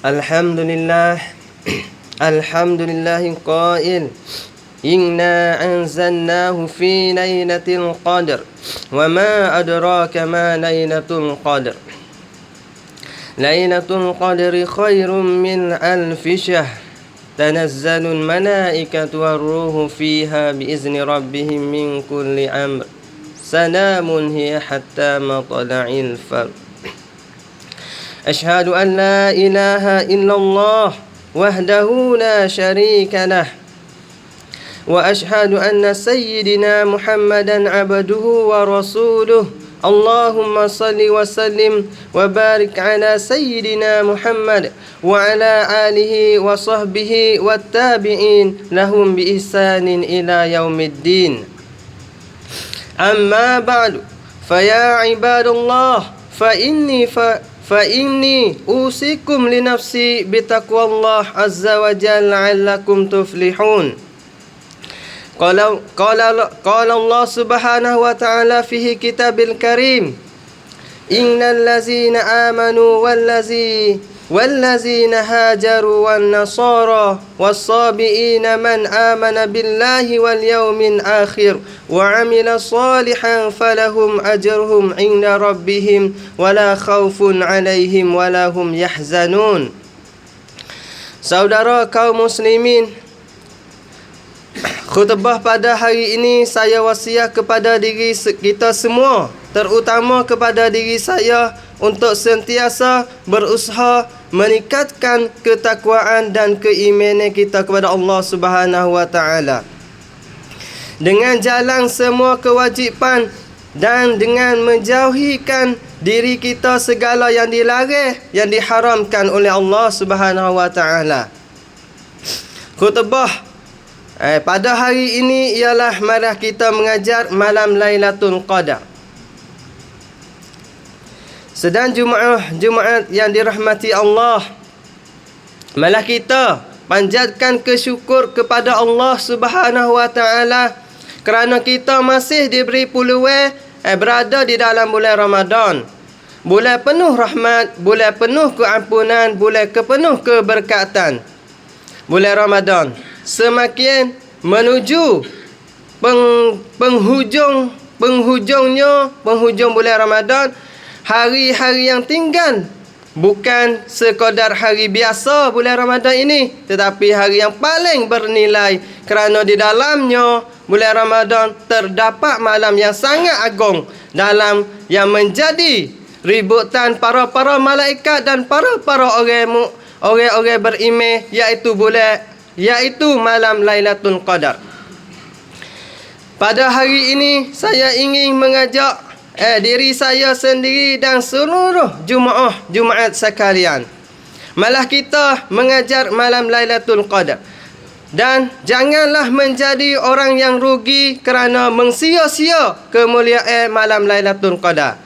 Alhamdulillah qail Inna anzalnahu fi laylatil qadr wa ma adraka ma laylatul qadr Laylatul qadri khairum min alfi syahr Tanazzalul malaikatu warruhu fiha biizni rabbihim min kulli amr Salamun hiya hatta matla'il fajr أشهد أن لا إله إلا الله وحده لا شريك له وأشهد أن سيدنا محمدا عبده ورسوله اللهم صل وسلم وبارك على سيدنا محمد وعلى آله وصحبه والتابعين لهم بإحسان إلى يوم الدين أما بعد فيا عباد الله فإني أوصيكم لنفسي بتقوى الله عز وجل لعلكم تفلحون قال الله سبحانه وتعالى في كتاب الكريم إن الذين آمنوا والذين هاجروا والنصارى والصابئين من آمن بالله واليوم الآخر وعمل صالحا فلهم أجرهم عند ربهم ولا خوف عليهم ولا هم يحزنون. Saudara kaum muslimin, khutbah pada hari ini saya wasiat kepada diri kita semua, terutama kepada diri saya, untuk sentiasa berusaha meningkatkan ketakwaan dan keimanan kita kepada Allah Subhanahu wa taala dengan jalan semua kewajipan dan dengan menjauhikan diri kita segala yang dilarang, yang diharamkan oleh Allah Subhanahu wa taala. Khutbah pada hari ini ialah mari kita mengajar malam Lailatul Qadar. Sedang Jumaat yang dirahmati Allah, malah kita panjatkan kesyukur kepada Allah Subhanahu wa taala kerana kita masih diberi peluang berada di dalam bulan Ramadan. bulan penuh rahmat, bulan penuh keampunan, bulan penuh keberkatan. Bulan Ramadan semakin menuju penghujung bulan Ramadan, hari-hari yang tinggal bukan sekadar hari biasa bulan Ramadan ini, tetapi hari yang paling bernilai, kerana di dalamnya bulan Ramadan terdapat malam yang sangat agung, dalam yang menjadi ributan para malaikat dan para orang beriman, iaitu malam Lailatul Qadar. Pada hari ini saya ingin mengajak diri saya sendiri dan seluruh Jumaat sekalian, malah kita mengajar malam Lailatul Qadar. Dan janganlah menjadi orang yang rugi kerana mensia-sia kemuliaan malam Lailatul Qadar.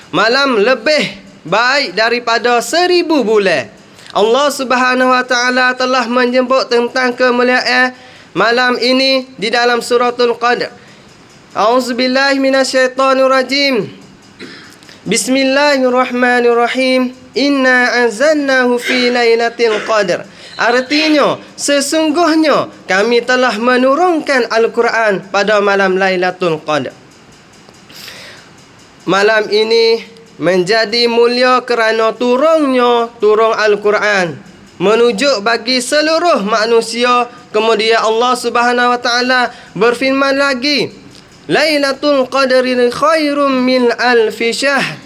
Malam lebih baik daripada 1000 bulan. Allah Subhanahu Wa Taala telah menyebut tentang kemuliaan malam ini di dalam suratul Qadar. A'udzubillahi minasyaitonirrajim. Bismillahirrahmanirrahim. Inna anzalnahu fi lailatul qadar. Artinya, sesungguhnya kami telah menurunkan Al-Quran pada malam Lailatul Qadar. Malam ini menjadi mulia kerana turun Al-Quran menunjuk bagi seluruh manusia. Kemudian Allah Subhanahu Wa Taala berfirman lagi, Lailatul Qadri khairum min alfi syahr.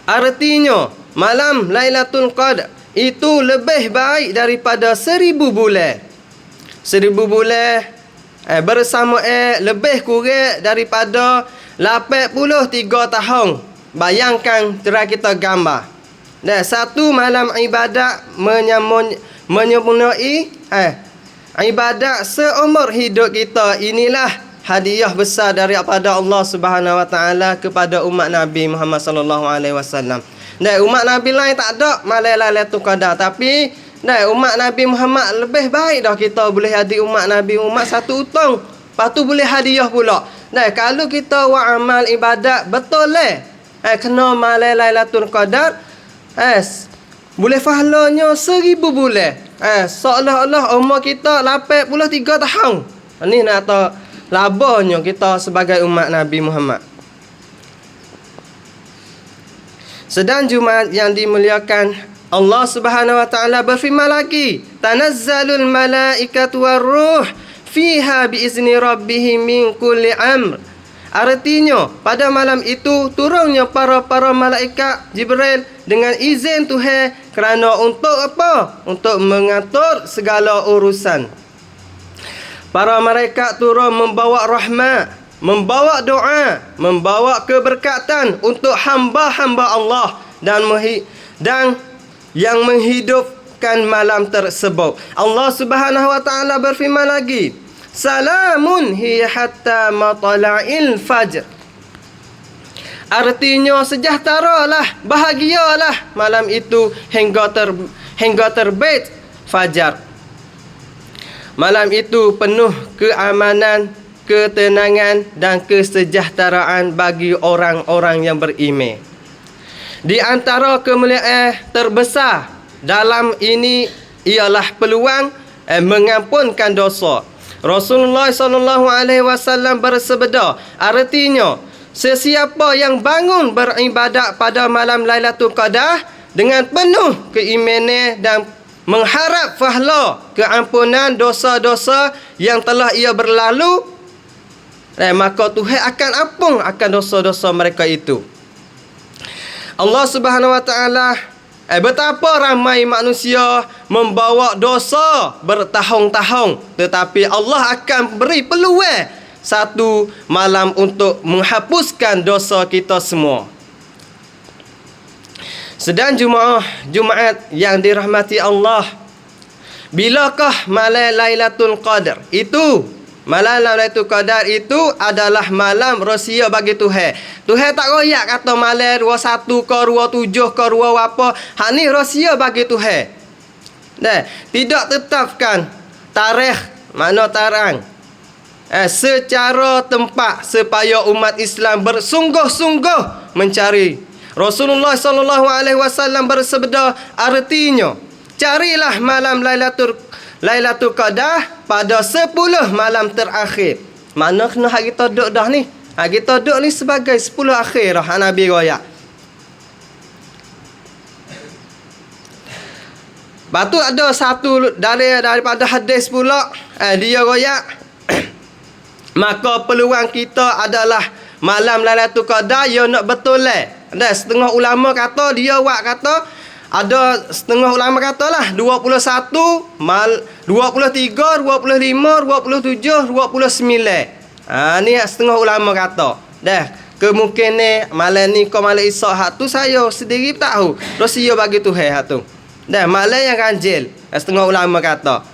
Artinya, malam Lailatul Qadar itu lebih baik daripada 1000 bulan. 1000 bulan bersama lebih kurang daripada 83 tahun. Bayangkan, cara kita gambar. Dan satu malam ibadat menyempurnai ibadat seumur hidup kita. Inilah hadiah besar daripada Allah Subhanahu Wa Taala kepada umat Nabi Muhammad sallallahu alaihi wasallam. Dan umat Nabi lain tak ada malam Lailatul Qadar, tapi umat Nabi Muhammad lebih baik dah kita boleh hadiah umat Nabi umat satu utang. Lepas tu boleh hadiah pula. Kalau kita buat amal ibadat betul kena malam Lailatul Qadar, boleh pahalanya 1000 bulan. Seolah-olah umur kita 83 tahun. Ini nak tahu labahnya kita sebagai umat Nabi Muhammad. Sedang Jumaat yang dimuliakan, Allah Subhanahu Wa Taala berfirman lagi, Tanazzalul malaikatu waruh fiha biizni rabbihim min kulli amr. Artinya, pada malam itu turunnya para malaikat Jibril dengan izin Tuhan, kerana untuk apa? Untuk mengatur segala urusan. Para malaikat turun membawa rahmat, membawa doa, membawa keberkatan untuk hamba-hamba Allah dan yang menghidupkan malam tersebut. Allah Subhanahu Wa Taala berfirman lagi, Salamun hiya hatta matla'il fajr. Artinya sejahteralah, bahagialah malam itu hingga terbit fajar. Malam itu penuh keamanan, ketenangan dan kesejahteraan bagi orang-orang yang beriman. Di antara kemuliaan terbesar dalam ini ialah peluang mengampunkan dosa. Rasulullah SAW bersabda, artinya sesiapa yang bangun beribadat pada malam Lailatul Qadar dengan penuh keimanan dan mengharap pahala keampunan dosa-dosa yang telah ia berlalu, maka Tuhan akan ampun akan dosa-dosa mereka itu. Allah Subhanahu Wa Taala, betapa ramai manusia membawa dosa bertahun-tahun, tetapi Allah akan beri peluang satu malam untuk menghapuskan dosa kita semua. Sedang Jumaat yang dirahmati Allah, bilakah malam Lailatul Qadar itu? Malam Lailatul Qadar itu adalah malam rahsia bagi Tuhan. Tuhan tak royak kata malam 21 ke 27 ke 2 apa. Hak ni rahsia bagi Tuhan. Tidak tetapkan tarikh mana tarang. Secara tempat supaya umat Islam bersungguh-sungguh mencari Rasulullah SAW bersabda, artinya carilah malam Lailatul Qadar pada 10 malam terakhir. Mana kena hak kita duduk dah ni. Hak kita duduk ni sebagai 10 akhir dah Nabi royak. Lepas tu ada satu daripada hadis pula, dia royak maka peluang kita adalah malam Lailatul Qadar ya nak betul dah. Setengah ulama kata, dia kata ada setengah ulama katalah 21, 23, 25, 27, 29. Ni setengah ulama kata. Dah, kemungkinan malam ni kau malam Isyak hak tu saya sendiri tahu. Terus dia bagi Tuhan hak tu. Dah, malam yang ganjil. Setengah ulama kata.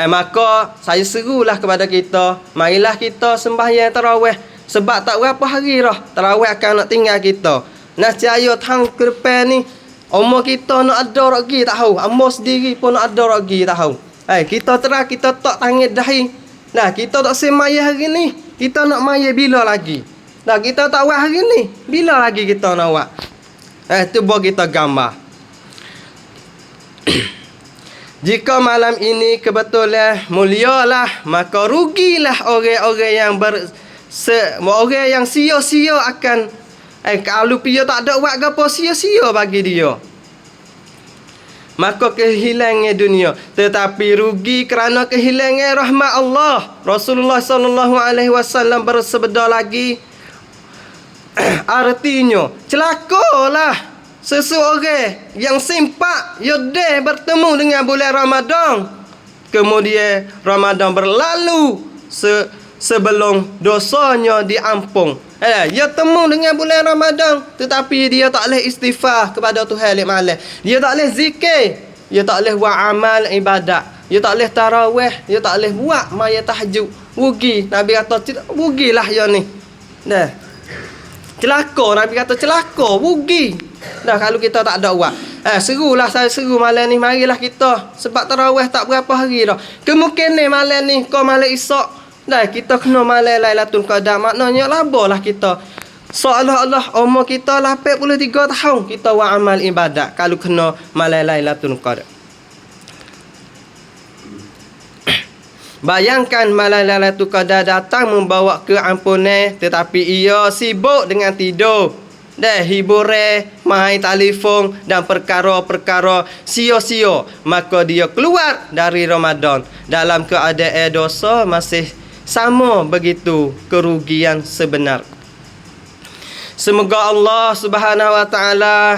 Maka saya serulah kepada kita, marilah kita sembahyang tarawih. Sebab tak berapa hari dah tarawih akan nak tinggal kita. Nascaya tahun ke depan ni umur kita nak ada lagi tahu. Umur sendiri pun nak ada lagi tahu. Kita kita tak tangis dahi. Nah, kita tak semaya hari ni. Kita nak maya bila lagi? Nah, kita tak buat hari ni. Bila lagi kita nak buat? Tu buat kita gambar. Jika malam ini kebetulan mulialah, maka rugilah orang-orang yang orang yang sia-sia akan kalau dia tak ada buat apa sia-sia bagi dia. Maka kehilangan dunia, tetapi rugi kerana kehilangan rahmat Allah. Rasulullah SAW bersabda lagi, artinya celakalah seseorang yang simpak dia bertemu dengan bulan Ramadan, kemudian Ramadan berlalu sebelum dosanya diampun. Dia temu dengan bulan Ramadan, tetapi dia tak boleh istighfar kepada Tuhan lek malam. Dia tak boleh zikir, dia tak boleh buat amal ibadat, dia tak boleh tarawih, dia tak boleh buat maya tahajud. Rugi. Nabi kata rugilah dia ni. Dah. Celaka, Nabi kata celaka, rugi. Dah kalau kita tak ada buat. Serulah saya seru malam ni, marilah kita. Sebab tarawih tak berapa hari dah. Kemungkinan malam ni kau malam Isyak, dah kita kena malam Lailatul Qadar. Maknanya labalah kita. Seolah-olah umur kita 83 tahun kita buat amal ibadat kalau kena malam Lailatul Qadar. Bayangkan malam Lailatul Qadar datang membawa keampunan, tetapi ia sibuk dengan tidur. Dah hiburan, main telefon dan perkara-perkara sia-sia, maka dia keluar dari Ramadan dalam keadaan dosa masih sama begitu kerugian sebenar. Semoga Allah Subhanahu Wa Taala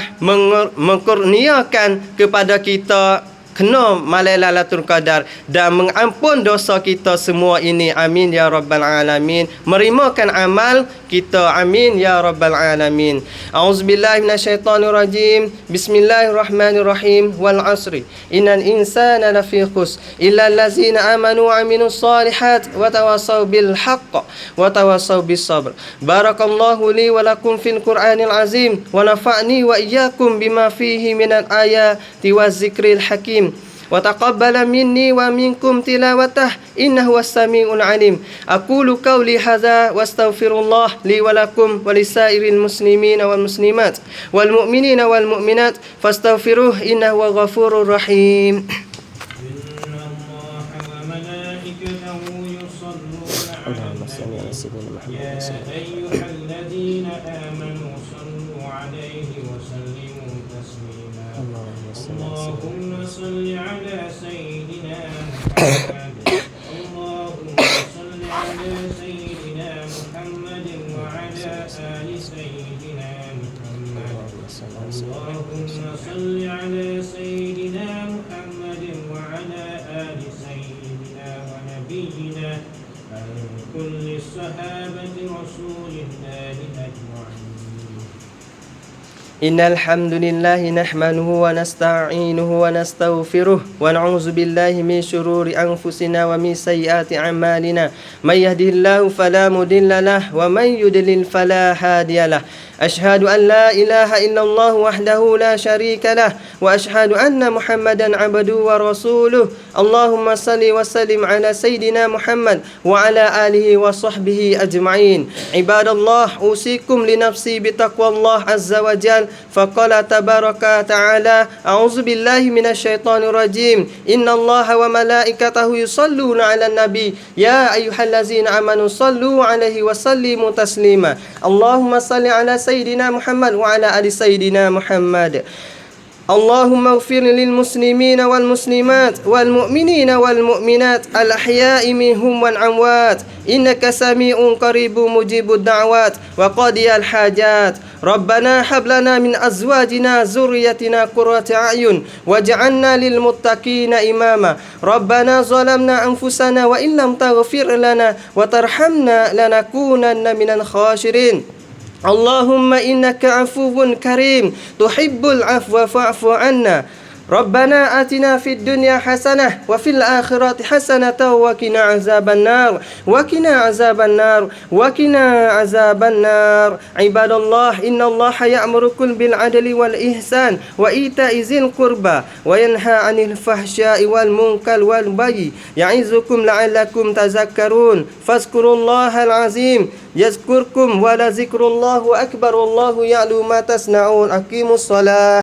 mengkurniakan kepada kita kena malam Lailatul Qadar dan mengampun dosa kita semua ini. Amin ya rabbal alamin. Merimakan amal kita. Amin ya rabbal alamin. Auzubillahi minasyaitonir rajim. Bismillahirrahmanirrahim. Wal 'asri. Innal insana lafi khusr illa allazina amanu wa 'amilus solihat wa tawassaw bil haqq wa tawassaw bis sabr. Barakallahu li wa lakum fil Qur'anil azim wa nafa'ni wa iyyakum bima fihi minal ayati waz zikril hakim. وتقبل مني ومنكم تلاوته إنه هو السميع العليم. أقول قولي هذا واستغفر الله لي ولكم ولسائر المسلمين والمسلمات والمؤمنين والمؤمنات فاستغفروه إنه هو الغفور الرحيم. اللهم صل على سيدنا محمد. يا أيها الذين آمنوا صلوا عليه وسلموا تسليما. اللهم صل على سيدنا محمد. اللهم صل على سيدنا محمد وعلى آل سيدنا محمد. اللهم صل على سيدنا محمد وعلى آل سيدنا ونبينا كل الصحابة رسول الله أجمعين. إن الحمد لله نحمده ونستعينه ونستغفره ونعوذ بالله من شرور أنفسنا ومن سيئات أعمالنا. من يهده الله فلا مضل له ومن يضلل فلا هادي له. أشهد أن لا إله إلا الله وحده لا شريك له وأشهد أن محمدا عبده ورسوله. اللهم صل وسلم على سيدنا محمد وعلى آله وصحبه أجمعين. عباد الله، أوصيكم لنفسي بتقوى الله عز وجل الأول فقال تبارك وتعالى أعوذ بالله من الشيطان الرجيم إن الله وملائكته يصلون على النبي يا أيها الذين آمنوا صلوا عليه وسلموا تسليما اللهم صل على سيدنا محمد وعلى آل سيدنا محمد اللهم اغفر للمسلمين والمسلمات والمؤمنين والمؤمنات الأحياء منهم والأموات إنك سميع قريب مجيب الدعوات وقاضي الحاجات ربنا هب لنا من أزواجنا ذريتنا قرة أعين واجعلنا للمتقين إماما ربنا ظلمنا أنفسنا وإن لم تغفر لنا وترحمنا لنكونن من الخاسرين اللهم إنك عفو كريم تحب العفو فاعف عنا ربنا آتنا في الدنيا حسنة وفي الآخرة حسنة وقنا عذاب النار وقنا عذاب النار وقنا عذاب النار عباد الله إن الله يأمركم بالعدل والإحسان وإيتاء ذي القربى وينهى عن الفحشاء والمنكر والبغي يعظكم لعلكم تذكرون فاذكروا الله العظيم يذكركم ولذكر الله أكبر والله يعلم ما تصنعون أقيموا الصلاة